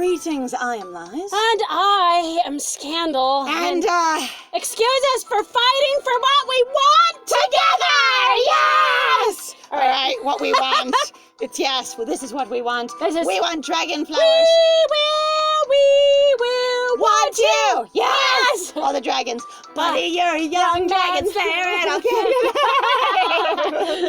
Greetings, I am Lies. And I am Scandal. And, excuse us for fighting for what we want together! Yes! All right. Alright, what we want. It's yes, well, this is what we want. We want dragon flowers. We will Want you! Yes! All the dragons. Buddy, you're a young dragon slayer, and I'll kill you.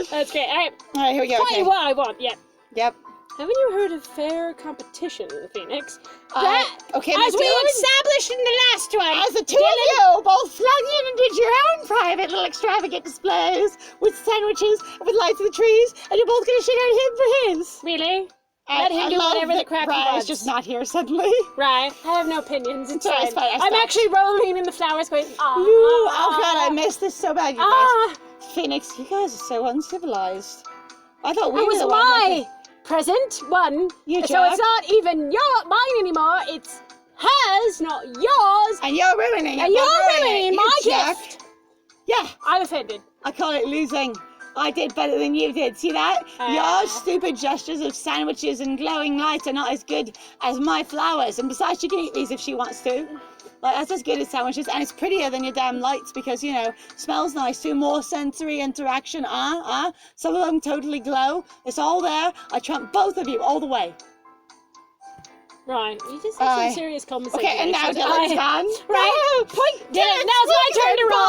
That's great. Alright, Alright, here we go. fight what I want, yeah. Yep. Haven't you heard of fair competition, Phoenix? Okay, as we established in the last one. As the two of you both flung in and did your own private little extravagant displays with sandwiches and with lights in the trees, and you're both going to shit on him for his. Really? Let him do whatever the crap he wants. He's just not here suddenly. Right. I have no opinions. It's Sorry, fine. I'm actually rolling in the flowers going, oh god, I missed this so bad, you guys. Phoenix, you guys are so uncivilized. I thought we were the ones. Present one. You jerk. So it's not even mine anymore. It's hers, not yours. And you're ruining it. And you're ruining my gift. Yeah. I'm offended. I call it losing. I did better than you did. See that? Your stupid gestures of sandwiches and glowing lights are not as good as my flowers. And besides, she can eat these if she wants to. Like, that's as good as sandwiches, and it's prettier than your damn lights because, you know, smells nice too, more sensory interaction, some of them totally glow. It's all there. I trump both of you all the way. Right, you just have some serious conversation. Okay, and now Dylan's gone. Right, point Dylan, now it's my turn to roll.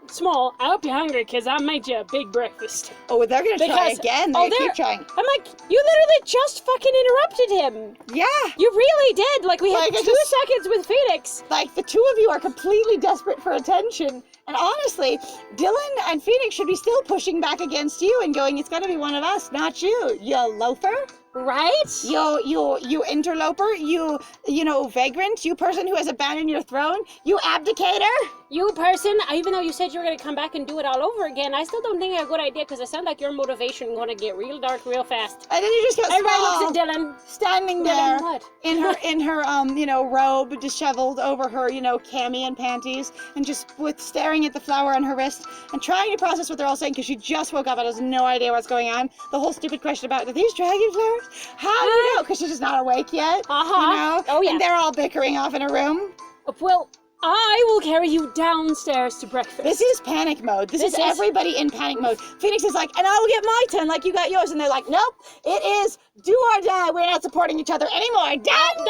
Small, I hope you're hungry because I made you a big breakfast. Oh, they're going to try again. They keep trying. I'm like, you literally just fucking interrupted him. Yeah. You really did. Like, we had 2 seconds with Phoenix. Like, the two of you are completely desperate for attention. And honestly, Dylan and Phoenix should be still pushing back against you and going, it's got to be one of us, not you, you loafer. Right? You interloper, you know, vagrant, you person who has abandoned your throne, you abdicator. You person, even though you said you were going to come back and do it all over again, I still don't think it's a good idea because it sounds like your motivation is going to get real dark real fast. And then you just got Everybody Smol looks at Dylan. standing there what? in her you know, robe disheveled over her, you know, cami and panties, and just staring at the flower on her wrist and trying to process what they're all saying because she just woke up and has no idea what's going on. The whole stupid question about, are these dragon flowers? How do you know? Because she's just not awake yet. You know? Oh, yeah. And they're all bickering off in a room. Well, I will carry you downstairs to breakfast. This is panic mode. This is everybody in panic mode. Phoenix is like, and I will get my turn like you got yours. And they're like, nope, it is do or die. We're not supporting each other anymore. Done!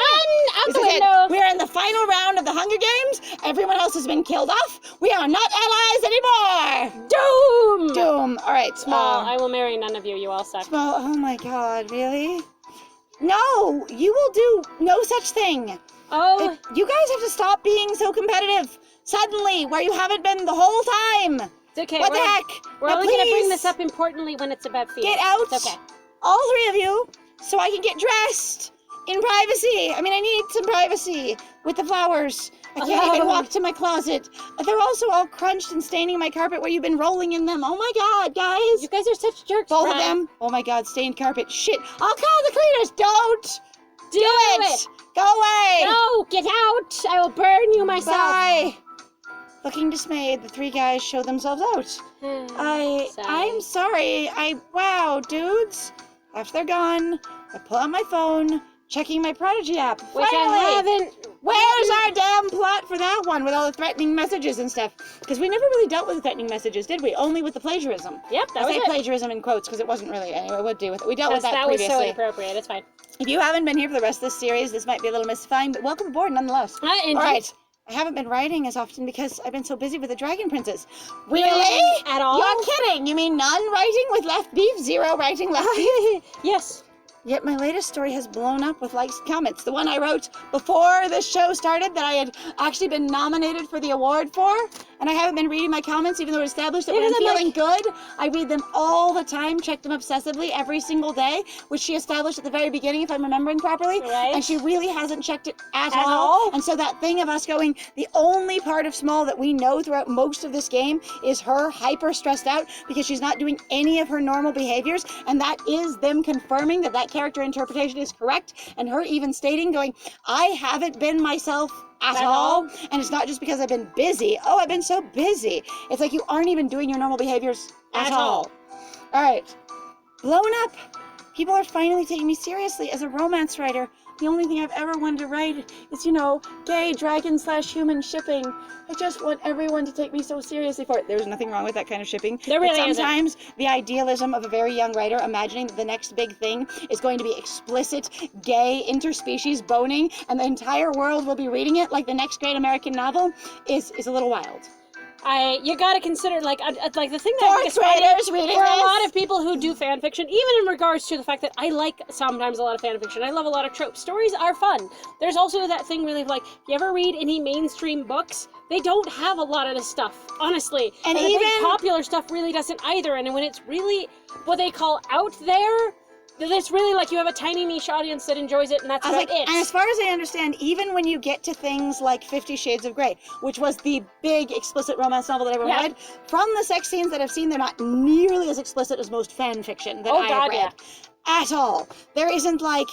Out the window. We're in the final round of the Hunger Games. Everyone else has been killed off. We are not allies anymore. Doom! Doom. All right, Smol. I will marry none of you. You all suck. Smol, oh my god, really? No, you will do no such thing. Oh. You guys have to stop being so competitive. Suddenly, where you haven't been the whole time. It's okay. What the heck? We're only going to bring this up importantly when it's about Phoenix. Get out. It's okay. All 3 of you, so I can get dressed in privacy. I mean, I need some privacy with the flowers. I can't even walk to my closet. They're also all crunched and staining my carpet where you've been rolling in them. Oh my god, guys. You guys are such jerks, Both of them. Oh my god, stained carpet. Shit. I'll call the cleaners. Don't do it. Go away. No, get out. I will burn you myself. Bye. Looking dismayed, the 3 guys show themselves out. I'm sorry. Wow, dudes. After they're gone, I pull out my phone, checking my Prodigy app. Which I haven't. Where's our damn plot for that one with all the threatening messages and stuff? Because we never really dealt with the threatening messages, did we? Only with the plagiarism. Yep, that's it. I say plagiarism in quotes because it wasn't really. Anyway, we'll deal with it. We dealt with that previously. That was so inappropriate. It's fine. If you haven't been here for the rest of this series, this might be a little mystifying, but welcome aboard nonetheless. All right. I haven't been writing as often because I've been so busy with the Dragon Princess. Really? At all? You're kidding. You mean none writing with left beef, 0 writing left beef? Yes. Yet my latest story has blown up with likes and comments. The one I wrote before this show started that I had actually been nominated for the award for. And I haven't been reading my comments even though it established that when I'm feeling good, I read them all the time, check them obsessively every single day, which she established at the very beginning if I'm remembering properly. Right. And she really hasn't checked it at all. And so that thing of us going, the only part of Smol that we know throughout most of this game is her hyper stressed out because she's not doing any of her normal behaviors. And that is them confirming that that character interpretation is correct, and her even stating, going, I haven't been myself at all. And it's not just because I've been busy. Oh, I've been so busy. It's like you aren't even doing your normal behaviors at all. All right. Blown up people are finally taking me seriously as a romance writer. The only thing I've ever wanted to write is, you know, gay dragon/human shipping. I just want everyone to take me so seriously for it. There's nothing wrong with that kind of shipping. There really but isn't. sometimes the idealism of a very young writer imagining that the next big thing is going to be explicit gay interspecies boning and the entire world will be reading it like the next great American novel is a little wild. You gotta consider, like the thing that I think is Fourth funny graders reading for a this? lot of people who do fan fiction, even in regards to the fact that I like sometimes a lot of fan fiction. I love a lot of tropes. Stories are fun. There's also that thing really of like, you ever read any mainstream books? They don't have a lot of this stuff, honestly. And the even big popular stuff really doesn't either. And when it's really what they call out there, it's really like you have a tiny niche audience that enjoys it, and that's about it. And as far as I understand, even when you get to things like 50 Shades of Grey, which was the big explicit romance novel that everyone read, from the sex scenes that I've seen, they're not nearly as explicit as most fan fiction that I have read. Yeah. At all. There isn't like,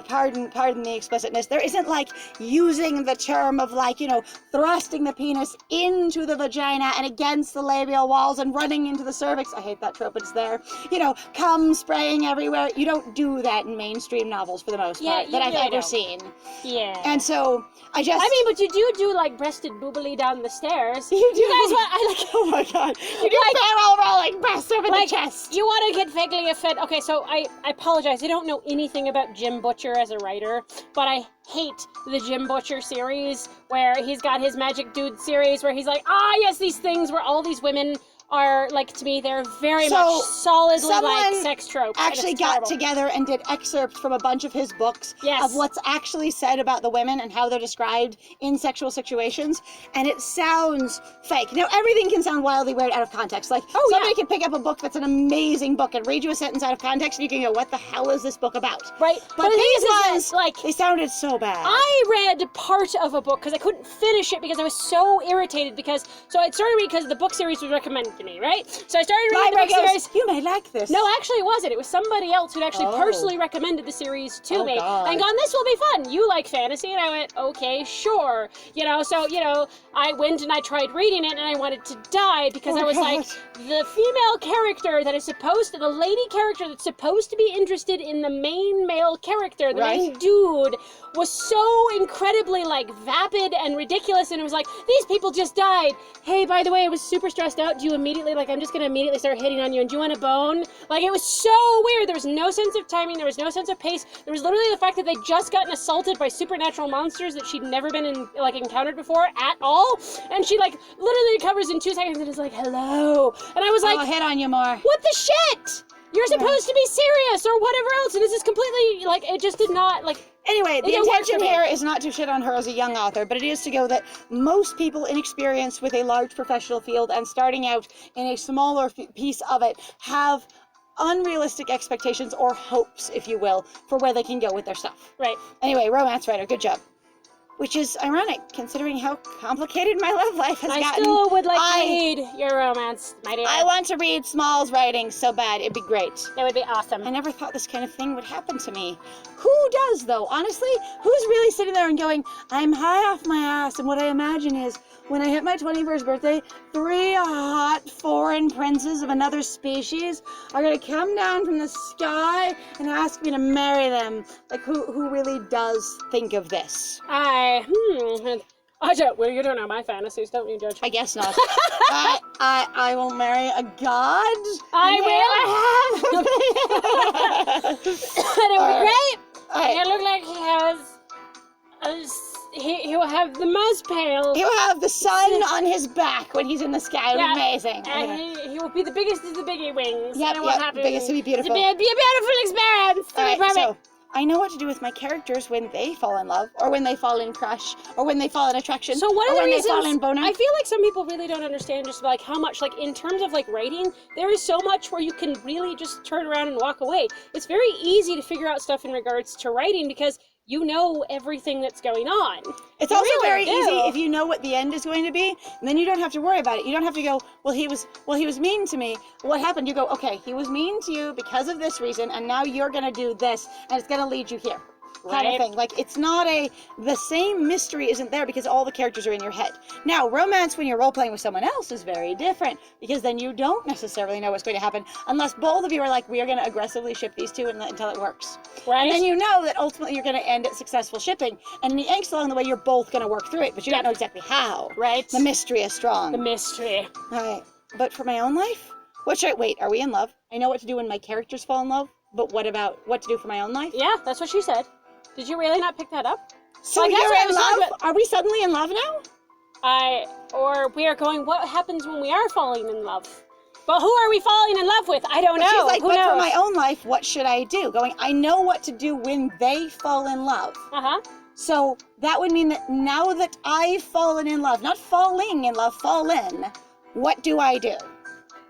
pardon the explicitness, there isn't like using the term of like, you know, thrusting the penis into the vagina and against the labial walls and running into the cervix. I hate that trope, but it's there. You know, cum spraying everywhere. You don't do that in mainstream novels for the most part that I've ever seen. Yeah. And so, I mean, but you do like breasted boobily down the stairs. You do. You guys want, I like, oh my god. You do barrel rolling breasts over the chest. You want to get vaguely offended. Okay, so I apologize. I don't know anything about Jim Butcher as a writer, but I hate the Jim Butcher series where he's got his Magic Dude series where he's like, yes, these things where all these women are, like, to me, they're very much solidly like sex tropes. Actually got together and did excerpts from a bunch of his books of what's actually said about the women and how they're described in sexual situations, and it sounds fake. Now, everything can sound wildly weird out of context. Like, somebody can pick up a book that's an amazing book and read you a sentence out of context, and you can go, what the hell is this book about? Right. But these ones, like, they sounded so bad. I read part of a book because I couldn't finish it because I was so irritated because, so I started reading because the book series was recommended to me, right? So I started reading the book series. You may like this. No, actually it wasn't. It was somebody else who'd actually personally recommended the series to me. God. And gone, this will be fun. You like fantasy? And I went, okay, sure. You know, so, you know, I went and I tried reading it and I wanted to die because I was like, the female character that is supposed to, the lady character that's supposed to be interested in the main male character, the main dude, was so incredibly, like, vapid and ridiculous, and it was like, these people just died. Hey, by the way, I was super stressed out. Do you immediately, like, I'm just gonna immediately start hitting on you, and do you want a bone? Like, it was so weird. There was no sense of timing. There was no sense of pace. There was literally the fact that they'd just gotten assaulted by supernatural monsters that she'd never been encountered before at all, and she, like, literally recovers in 2 seconds and is like, hello. And I was like, I'll hit on you more. What the shit? You're supposed to be serious or whatever else, and this is completely, like, it just did not, like... Anyway, the intention here is not to shit on her as a young author, but it is to go that most people inexperienced with a large professional field and starting out in a smaller piece of it have unrealistic expectations or hopes, if you will, for where they can go with their stuff. Right. Anyway, romance writer, good job. Which is ironic, considering how complicated my love life has gotten. I still would like to read your romance, my dear. I want to read Smol's writing so bad. It'd be great. That would be awesome. I never thought this kind of thing would happen to me. Who does, though? Honestly, who's really sitting there and going, I'm high off my ass, and what I imagine is, when I hit my 21st birthday, 3 hot foreign princes of another species are gonna come down from the sky and ask me to marry them. Like, who really does think of this? I don't. Well, you don't know my fantasies, don't you, Judge? I guess not. I won't marry a god. I will. And it would be great. It looked like he will have the most pale. He will have the sun on his back when he's in the sky. It'll be amazing. And he will be the biggest of the biggie wings. Yep, the biggest. It'll be beautiful. It'll be a beautiful experience. All right, so I know what to do with my characters when they fall in love, or when they fall in crush, or when they fall in attraction, so one of the reasons, they fall in boner. I feel like some people really don't understand just like how much, like in terms of like writing, there is so much where you can really just turn around and walk away. It's very easy to figure out stuff in regards to writing because you know everything that's going on. It's also very easy if you know what the end is going to be, and then you don't have to worry about it. You don't have to go, well, he was mean to me. What happened? You go, okay, he was mean to you because of this reason, and now you're gonna do this, and it's gonna lead you here. kind of Right. thing. Like, it's not the same mystery isn't there because all the characters are in your head. Now, romance when you're role-playing with someone else is very different because then you don't necessarily know what's going to happen unless both of you are like, we are going to aggressively ship these two until it works. Right. And then you know that ultimately you're going to end at successful shipping. And in the angst along the way, you're both going to work through it, but you don't know exactly how. Right. The mystery is strong. The mystery. All right. But for my own life, wait, are we in love? I know what to do when my characters fall in love, but what about what to do for my own life? Yeah, that's what she said. Did you really not pick that up? So Like, that's what I you're in was talking love? about. Are we suddenly in love now? Or we are going, what happens when we are falling in love? But who are we falling in love with? I don't But know. she's like, Who but knows? for my own life, what should I do? Going, I know what to do when they fall in love. Uh-huh. So that would mean that now that I've fallen in love, not falling in love, fallen, what do I do?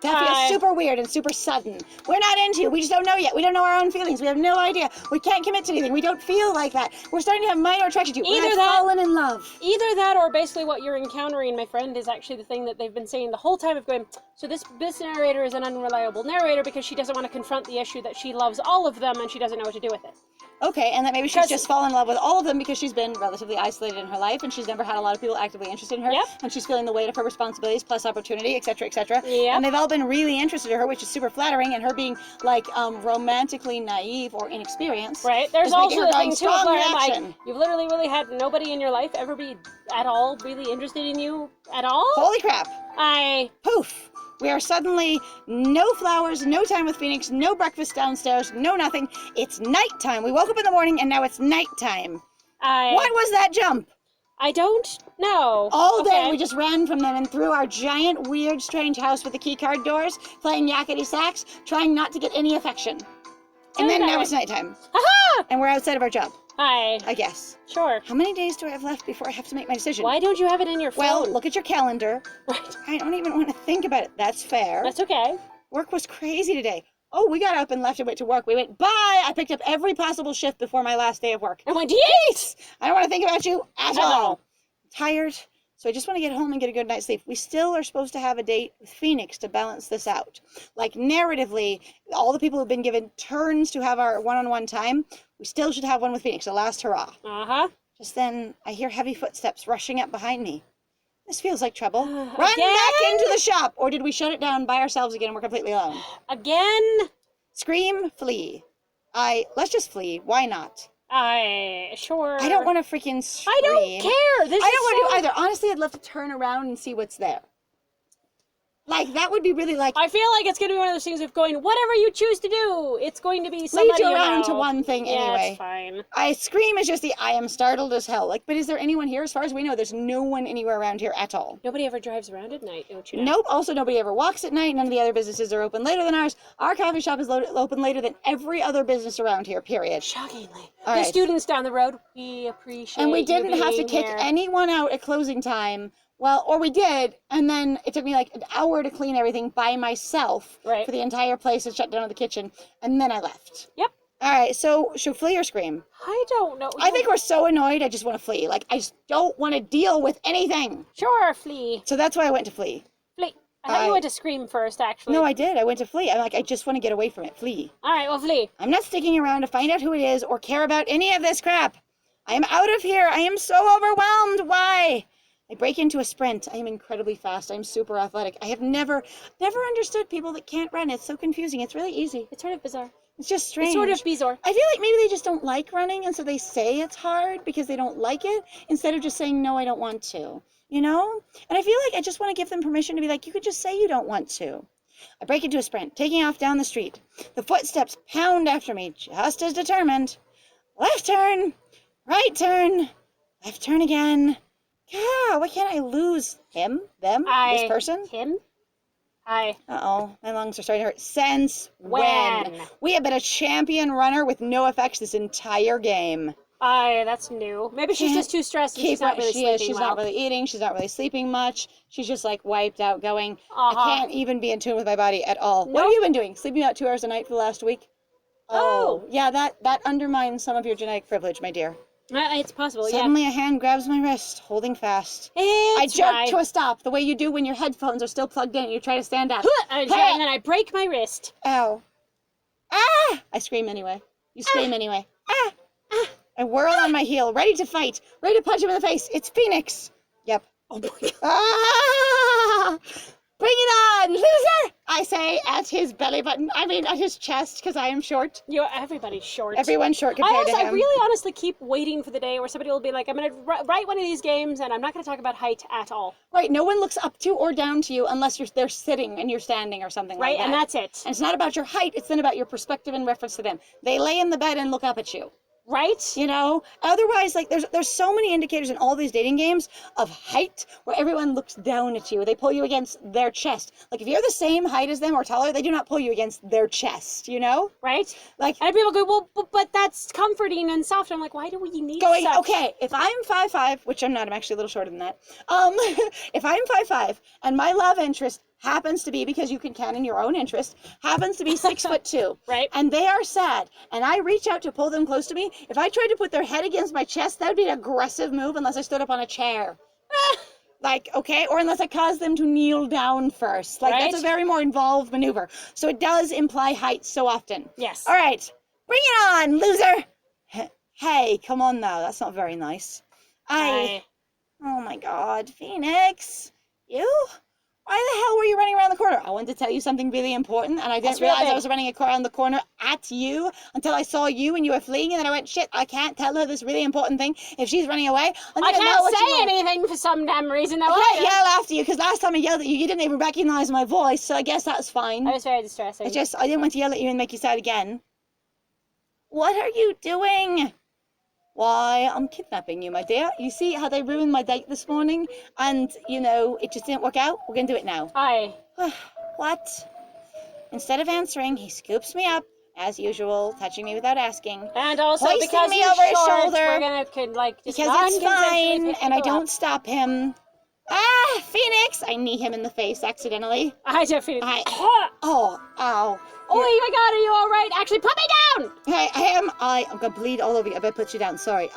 That feels super weird and super sudden. We're not into you. We just don't know yet. We don't know our own feelings. We have no idea. We can't commit to anything. We don't feel like that. We're starting to have minor attraction to you. Either We've that- fallen in love. Either that or basically what you're encountering, my friend, is actually the thing that they've been saying the whole time of going, so this narrator is an unreliable narrator because she doesn't want to confront the issue that she loves all of them and she doesn't know what to do with it. Okay, and that maybe she's just fallen in love with all of them because she's been relatively isolated in her life and she's never had a lot of people actively interested in her. Yep. And she's feeling the weight of her responsibilities plus opportunity, etc., etc. Yep. And they've all been really interested in her, which is super flattering, and her being like romantically naive or inexperienced. Right. There's is making also her the going thing too strong where I'm like, reaction. you've literally really had nobody in your life ever be at all really interested in you at all? Holy crap. Poof. We are suddenly no flowers, no time with Phoenix, no breakfast downstairs, no nothing. It's nighttime. We woke up in the morning and now it's nighttime. What was that jump? I don't know. All day Okay. we just ran from them and through our giant, weird, strange house with the keycard doors, playing yakety sax, trying not to get any affection. And then now it's nighttime. Haha! And we're outside of our job, Hi. I guess. Sure. How many days do I have left before I have to make my decision? Why don't you have it in your phone? Well, look at your calendar. Right. I don't even want to think about it. That's fair. That's okay. Work was crazy today. Oh, we got up and left and went to work. We went, bye! I picked up every possible shift before my last day of work. I went, yeet! I don't want to think about you at I know. all. Tired, so I just want to get home and get a good night's sleep. We still are supposed to have a date with Phoenix to balance this out. Like, narratively, all the people who've been given turns to have our one-on-one time, we still should have one with Phoenix, a last hurrah. Uh-huh. Just then, I hear heavy footsteps rushing up behind me. This feels like trouble. Run Again? back into the shop! Or did we shut it down by ourselves again and we're completely alone? Again? Scream, flee. Let's just flee. Why not? Sure. I don't want to freaking scream. I don't care. This I is don't want to so... either. Honestly, I'd love to turn around and see what's there. Like, that would be really like, I feel like it's going to be one of those things of going, whatever you choose to do, it's going to be somebody lead you around know. to one thing Yeah, anyway. it's fine. I scream is just I am startled as hell. Like, but is there anyone here? As far as we know, there's no one anywhere around here at all. Nobody ever drives around at night, don't you know? Nope. Also, nobody ever walks at night. None of the other businesses are open later than ours. Our coffee shop is open later than every other business around here, period. Shockingly. All The right. students down the road, we appreciate And we you didn't have to being kick here. anyone out at closing time. Well, or we did, and then it took me like an hour to clean everything by myself Right. for the entire place and shut down the kitchen, and then I left. Yep. All right, so should we flee or scream? I don't know. I think we're so annoyed, I just want to flee. Like, I just don't want to deal with anything. Sure, flee. So that's why I went to flee. Flee. I thought you went to scream first, actually. No, I did. I went to flee. I'm like, I just want to get away from it. Flee. All right, well, flee. I'm not sticking around to find out who it is or care about any of this crap. I am out of here. I am so overwhelmed. Why? I break into a sprint. I am incredibly fast. I'm super athletic. I have never understood people that can't run. It's so confusing. It's really easy. It's sort of bizarre. It's just strange. It's sort of bizarre. I feel like maybe they just don't like running, and so they say it's hard because they don't like it, instead of just saying, no, I don't want to. You know? And I feel like I just want to give them permission to be like, you could just say you don't want to. I break into a sprint, taking off down the street. The footsteps pound after me, just as determined. Left turn, right turn, left turn again. God, why can't I lose him, them, this person? Him? Hi. Uh-oh, my lungs are starting to hurt. Since When? We have been a champion runner with no effects this entire game. That's new. Maybe she's just too stressed and she's not really sleeping She's well. not really eating. She's not really sleeping much. She's just like wiped out going, Uh-huh. I can't even be in tune with my body at all. What have Nope. you been doing? Sleeping about 2 hours a night for the last week? Oh. Yeah, that undermines some of your genetic privilege, my dear. It's possible, Suddenly a hand grabs my wrist, holding fast. yeah. I It's jerk right. to a stop, the way you do when your headphones are still plugged in and you try to stand up. And then I break my wrist. Ow. Ah! I scream anyway. You scream anyway. Ah! I whirl on my heel, ready to fight, ready to punch him in the face. It's Phoenix. Yep. Oh my God. Ah! Bring it on, loser! I say at his belly button. I mean, at his chest, because I am short. Everybody's short. Everyone's short compared to him. I really honestly keep waiting for the day where somebody will be like, I'm going to write one of these games and I'm not going to talk about height at all. Right, no one looks up to or down to you unless they're sitting and you're standing or something like that. Right, and that's it. And it's not about your height, it's then about your perspective in reference to them. They lay in the bed and look up at you. Right? You know, otherwise, like there's so many indicators in all these dating games of height where everyone looks down at you. They pull you against their chest. Like if you're the same height as them or taller, they do not pull you against their chest. You know? Right? Like, and people go, well, but that's comforting and soft. I'm like, why do we need going, such? okay, if I'm 5'5", which I'm not, I'm actually a little shorter than that. If I'm 5'5" and my love interest happens to be, because you can count in your own interest, happens to be 6'2", right? And they are sad, and I reach out to pull them close to me. If I tried to put their head against my chest, that would be an aggressive move unless I stood up on a chair. Like, okay, or unless I caused them to kneel down first. Like, right? That's a very more involved maneuver. So it does imply height so often. Yes. All right, bring it on, loser. Hey, come on now, that's not very nice. Oh my God, Phoenix, you? Why the hell were you running around the corner? I wanted to tell you something really important, and I didn't realize I was running around the corner at you until I saw you and you were fleeing, and then I went, shit, I can't tell her this really important thing if she's running away. I can't say anything for some damn reason. Well, I yell after you, because last time I yelled at you, you didn't even recognize my voice, so I guess that's fine. I was very distressing. I didn't want to yell at you and make you sad again. What are you doing? Why, I'm kidnapping you, my dear. You see how they ruined my date this morning? And, you know, it just didn't work out? We're going to do it now. Aye. What? Instead of answering, he scoops me up, as usual, touching me without asking. And also, hoisting because me he's over his short, shoulder, we're going to, like, just because it's fine, and I don't up. stop him. Ah, Phoenix! I knee him in the face accidentally. I just feel Oh, ow. Oh my God, are you all right? Actually, put me down! Hey, I'm gonna bleed all over you. I better put you down. Sorry.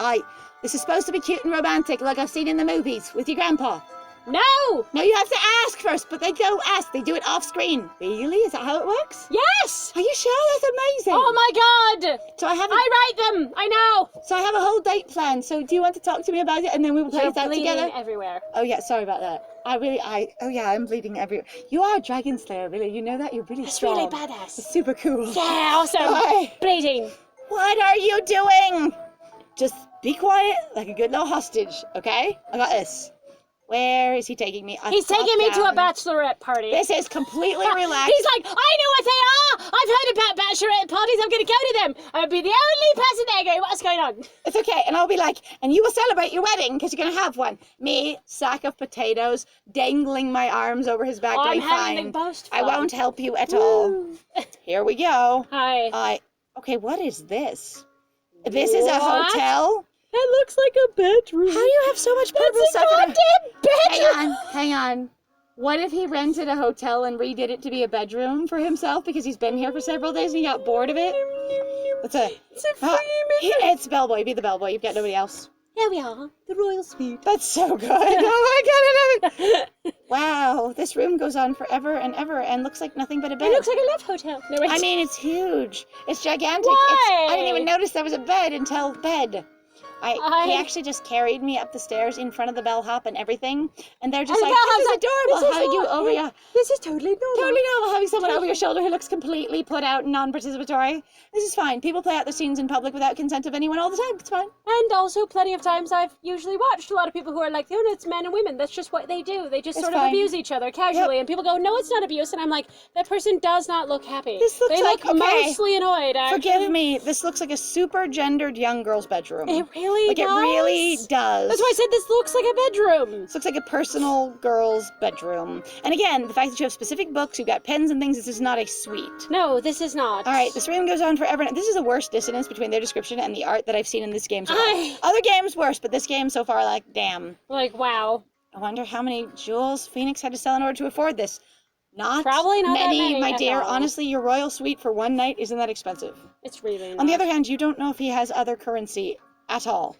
This is supposed to be cute and romantic, like I've seen in the movies with your grandpa. No! No, you have to ask first, but they don't ask. They do it off screen. Really? Is that how it works? Yes! Are you sure? That's amazing. Oh my God! So I write them! I know! So I have a whole date planned. So do you want to talk to me about it, and then we will play it out together? Everywhere. Oh yeah, sorry about that. Oh yeah, I'm bleeding everywhere. You are a dragon slayer, really. You know that? You're really strong. It's really badass. It's super cool. Yeah, awesome. Bleeding. What are you doing? Just be quiet, like a good little hostage, okay? I got this. Where is he taking me? He's taking me to a bachelorette party. This is completely relaxed. He's like, I know what they are! I've heard about bachelorette parties, I'm gonna go to them! I'm gonna be the only person there going, what's going on? It's okay, and I'll be like, and you will celebrate your wedding, because you're gonna have one. Me, sack of potatoes, dangling my arms over his back, going, having the most fun. I won't help you at all. Here we go. Hi. Okay, what is this? This is a hotel? It looks like a bedroom. How do you have so much purple stuff? It's a goddamn bedroom! Hang on. What if he rented a hotel and redid it to be a bedroom for himself because he's been here for several days and he got bored of it? It's a free It's bellboy. Be the bellboy. You've got nobody else. Here we are, the royal suite. That's so good. Oh my God, I love it. Wow, this room goes on forever and ever and looks like nothing but a bed. It looks like a love hotel. No, I mean, it's huge. It's gigantic. Why? I didn't even notice there was a bed until bed. He actually just carried me up the stairs in front of the bellhop and everything, and they're just like, this is adorable. Having you over your... This is totally normal. Totally normal having someone over your shoulder who looks completely put out and non-participatory. This is fine. People play out their scenes in public without consent of anyone all the time. It's fine. And also, plenty of times I've usually watched a lot of people who are like, oh, no, it's men and women. That's just what they do. They just sort of abuse each other casually. And people go, no, it's not abuse. And I'm like, that person does not look happy. They look mostly annoyed, actually. Forgive me. This looks like a super gendered young girl's bedroom. It really does. It really does. That's why I said this looks like a bedroom. This looks like a personal girl's bedroom. And again, the fact that you have specific books, you've got pens and things, this is not a suite. No, this is not. All right, this room goes on forever. This is the worst dissonance between their description and the art that I've seen in this game so far. Other games worse, but this game so far, like, damn. Like, wow. I wonder how many jewels Phoenix had to sell in order to afford this. Probably not many, that many, my dear. all. Honestly, your royal suite for one night isn't that expensive. It's really not. On the other hand, you don't know if he has other currency at all.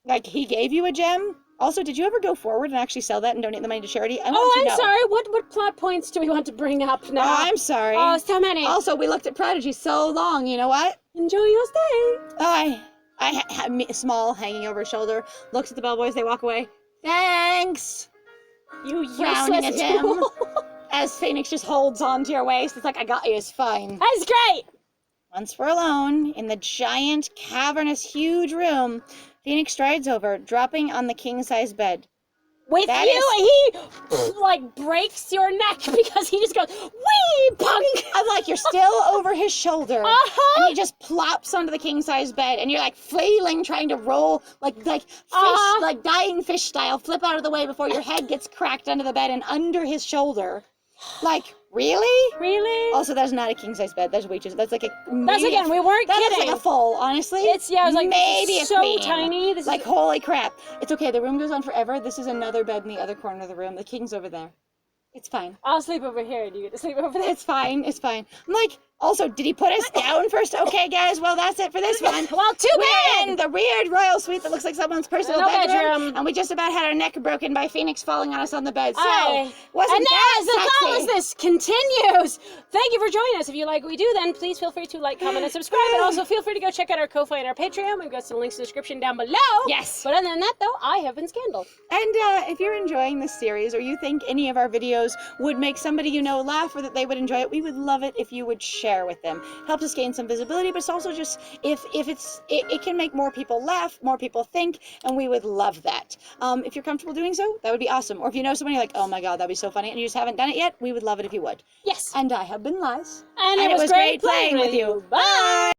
Like, he gave you a gem? Also, did you ever go forward and actually sell that and donate the money to charity? I'm sorry. What plot points do we want to bring up now? Oh, I'm sorry. Oh, so many. Also, we looked at Prodigy so long, you know what? Enjoy your stay. Smol hanging over his shoulder, looks at the bellboys, they walk away. Thanks! You Frowning useless at him. tool. As Phoenix just holds onto your waist. It's like, I got you, it's fine. That's great. Once we're alone, in the giant, cavernous, huge room, Phoenix strides over, dropping on the king-size bed. With That you, he like breaks your neck because he just goes, wee, punk. I'm like, you're still over his shoulder, and he just plops onto the king-size bed, and you're like flailing, trying to roll, like fish, like dying fish style, flip out of the way before your head gets cracked under the bed and under his shoulder. Like, really? Really? Also, that's not a king-size bed. That's way too. That's like a. That's again, we weren't That kidding. looks like a full, honestly. It's, yeah, I was like, maybe this is a so queen. tiny. This Like, is... holy crap. It's okay. The room goes on forever. This is another bed in the other corner of the room. The king's over there. It's fine. I'll sleep over here and you get to sleep over there. It's fine. It's fine. I'm like, also, did he put us down first? Okay, guys, well, that's it for this one. Well, too We're bad. in the weird royal suite that looks like someone's personal No bedroom. And we just about had our neck broken by Phoenix falling on us on the bed. So, Aye. wasn't And now, that as the sexy? thoughtlessness continues, thank you for joining us. If you like what we do, then please feel free to like, comment, and subscribe. And also feel free to go check out our Ko-Fi and our Patreon. We've got some links in the description down below. Yes. But other than that, though, I have been Scandal. And if you're enjoying this series, or you think any of our videos would make somebody you know laugh, or that they would enjoy it, we would love it if you would share with them. Helps us gain some visibility, but it's also just if it can make more people laugh, more people think, and we would love that. If you're comfortable doing so, that would be awesome. Or if you know somebody like, oh my god, that'd be so funny, and you just haven't done it yet, we would love it if you would. Yes. And I have been Liz. And it was great playing with you. Bye.